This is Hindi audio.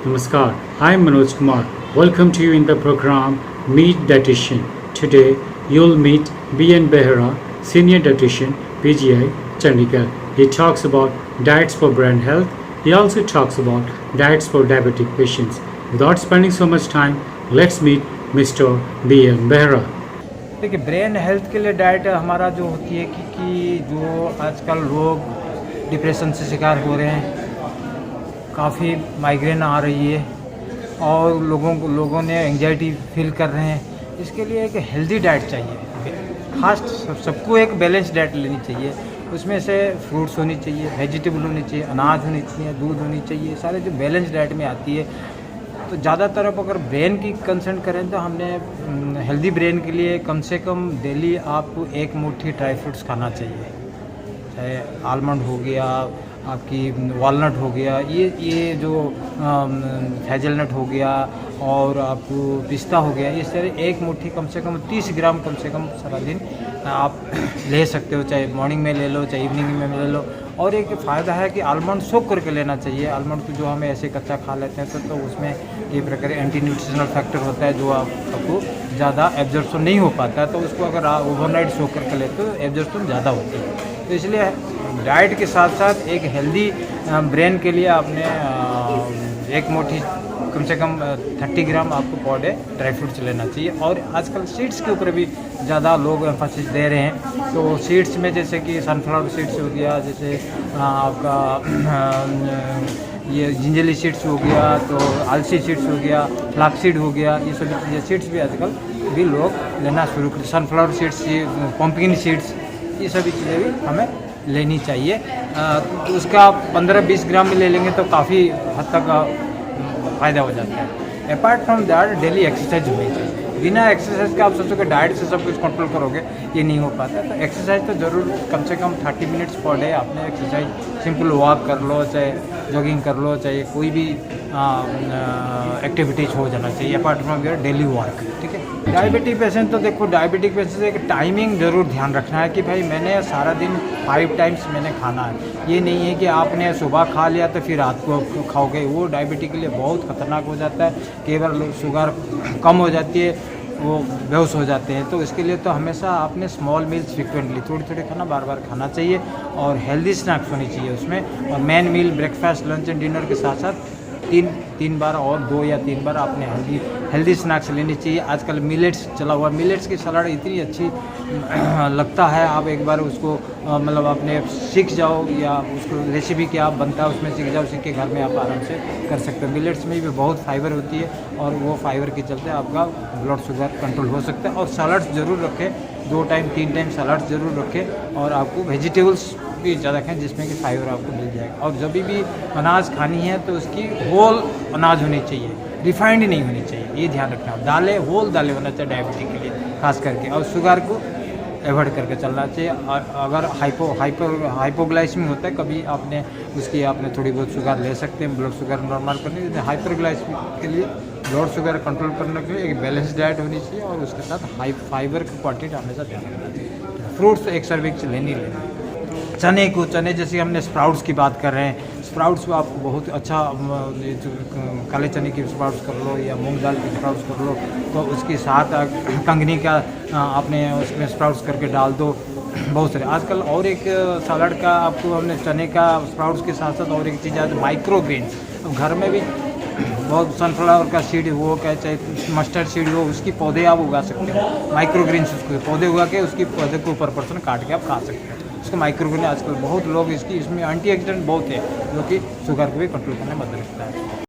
Namaskar, I am Manoj Kumar. Welcome to you in the program Meet Dietitian. Today you'll meet B.N. Behera, Senior Dietitian, PGI, Chandigarh. He talks about diets for brain health. He also talks about diets for diabetic patients. Without spending so much time, let's meet Mr. B.N. Behera. देखिए, ब्रेन हेल्थ के लिए डाइट हमारा जो होती है कि जो आजकल लोग डिप्रेशन से शिकार हो रहे हैं, काफ़ी माइग्रेन आ रही है और लोगों ने एंजाइटी फील कर रहे हैं। इसके लिए एक हेल्दी डाइट चाहिए। खास सबको एक बैलेंस डाइट लेनी चाहिए। उसमें से फ्रूट्स होनी चाहिए, वेजिटेबल होनी चाहिए, अनाज होनी चाहिए, दूध होनी चाहिए, सारे जो बैलेंस डाइट में आती है। तो ज़्यादातर अब अगर ब्रेन की कंसर्न करें तो हमने हेल्दी ब्रेन के लिए कम से कम डेली आपको एक मुट्ठी ड्राई फ्रूट्स खाना चाहिए। चाहे आलमंड हो गया, आपकी वॉलनट हो गया, ये जो हेज़लनट हो गया और आपको पिस्ता हो गया, इस तरह एक मुट्ठी कम से कम 30 ग्राम कम से कम सारा दिन आप ले सकते हो। चाहे मॉर्निंग में ले लो, चाहे इवनिंग में ले लो। और एक फ़ायदा है कि आलमंड सोक करके लेना चाहिए। आलमंड को जो हमें ऐसे कच्चा खा लेते हैं तो उसमें ये प्रकार एंटी न्यूट्रिशनल फैक्टर होता है जो आपको ज़्यादा एब्जॉर्प्शन नहीं हो पाता है। तो उसको अगर आप ओवरनाइट सोक करके लेते हो एब्जॉर्प्शन ज़्यादा होती है। तो इसलिए डाइट के साथ साथ एक हेल्दी ब्रेन के लिए आपने एक मुट्ठी कम से कम 30 ग्राम आपको पर डे ड्राई फ्रूट्स लेना चाहिए। और आजकल सीड्स के ऊपर भी ज़्यादा लोग एम्फेसिस दे रहे हैं। तो सीड्स में जैसे कि सनफ्लावर सीड्स हो गया, जैसे आपका ये जिंजली सीड्स हो गया, तो अलसी सीड्स हो गया, फ्लाक्स सीड हो गया, ये सभी चीज़ें सीड्स भी आजकल भी लोग लेना शुरू कर। सनफ्लावर सीड्स, पम्पकिन सीड्स, ये सभी चीज़ें भी हमें लेनी चाहिए। तो उसका 15-20 ग्राम में ले लेंगे तो काफ़ी हद तक फ़ायदा हो जाता है। Apart from that daily exercise होनी चाहिए। बिना एक्सरसाइज का आप सोचोगे डाइट से सब कुछ कंट्रोल करोगे, ये नहीं हो पाता। तो एक्सरसाइज तो ज़रूर कम से कम 30 मिनट्स पर डे आपने एक्सरसाइज, सिंपल वॉक कर लो, चाहे जॉगिंग कर लो, चाहे कोई भी एक्टिविटीज़ हो जाना चाहिए apart from your daily work. ठीक है। डायबिटिक पेशेंट तो देखो, डायबिटिक पेशेंट से एक टाइमिंग ज़रूर ध्यान रखना है कि भाई मैंने सारा दिन 5 टाइम्स मैंने खाना है। ये नहीं है कि आपने सुबह खा लिया तो फिर रात को खाओगे, वो डायबिटिक के लिए बहुत ख़तरनाक हो जाता है। केवल शुगर कम हो जाती है, वो बेहोश हो जाते हैं। तो इसके लिए तो हमेशा आपने स्मॉल मील्स फ्रिक्वेंटली थोड़ी थोड़ी खाना बार बार खाना चाहिए और हेल्दी स्नैक्स होनी चाहिए उसमें। और main meal breakfast, lunch and dinner के साथ साथ तीन बार और 2 या 3 बार आपने हेल्दी स्नैक्स लेनी चाहिए। आजकल मिलेट्स चला हुआ, मिलेट्स की सलाद इतनी अच्छी लगता है। आप एक बार उसको मतलब आपने सीख जाओ या उसको रेसिपी क्या बनता है उसमें सीख जाओ, सीख के घर में आप आराम से कर सकते हो। मिलेट्स में भी बहुत फाइबर होती है और वो फाइबर के चलते आपका ब्लड शुगर कंट्रोल हो सकता है। और सलाड्स ज़रूर रखें, 2 टाइम 3 टाइम सलाड्स ज़रूर रखें। और आपको वेजिटेबल्स भी ज़्यादा खाएं जिसमें कि फाइबर आपको मिल जाएगा। और जब भी अनाज खानी है तो उसकी होल अनाज होनी चाहिए, रिफाइंड नहीं होनी चाहिए, ये ध्यान रखना। दालें होल दालें होना चाहिए डायबिटिक के लिए खास करके। और शुगर को एवॉइड करके चलना चाहिए। और अगर हाइपोग्लाइसेमी होता है कभी आपने थोड़ी बहुत शुगर ले सकते हैं ब्लड शुगर नॉर्मल करने के लिए। हाइपरग्लाइसेमी के लिए ब्लड शुगर कंट्रोल करने के लिए एक बैलेंस डाइट होनी चाहिए और उसके साथ हाई फाइबर की क्वांटिटी हमेशा ध्यान रखना चाहिए। फ्रूट्स एक सर्विंग लेनी। चने जैसे हमने स्प्राउट्स की बात कर रहे हैं, स्प्राउट्स आप बहुत अच्छा काले चने की स्प्राउट्स कर लो या मूंग दाल की स्प्राउट्स कर लो, तो उसके साथ कंगनी का आपने उसमें स्प्राउट्स करके डाल दो। बहुत सारे आजकल और एक सलाद का आपको हमने चने का स्प्राउट्स के साथ साथ और एक चीज़ है माइक्रो ग्रेन्स। घर में भी बहुत सनफ्लावर का सीड हो, चाहे मस्टर्ड सीड हो, उसकी पौधे आप उगा सकते हो। माइक्रो ग्रेन्स उसको पौधे उगा के उसकी पौधे को ऊपर पर्सन काट के आप खा सकते हैं। उसको माइक्रोग्रेन आजकल बहुत लोग इसमें एंटीऑक्सीडेंट बहुत है जो कि शुगर को भी कंट्रोल करने में मदद करता है।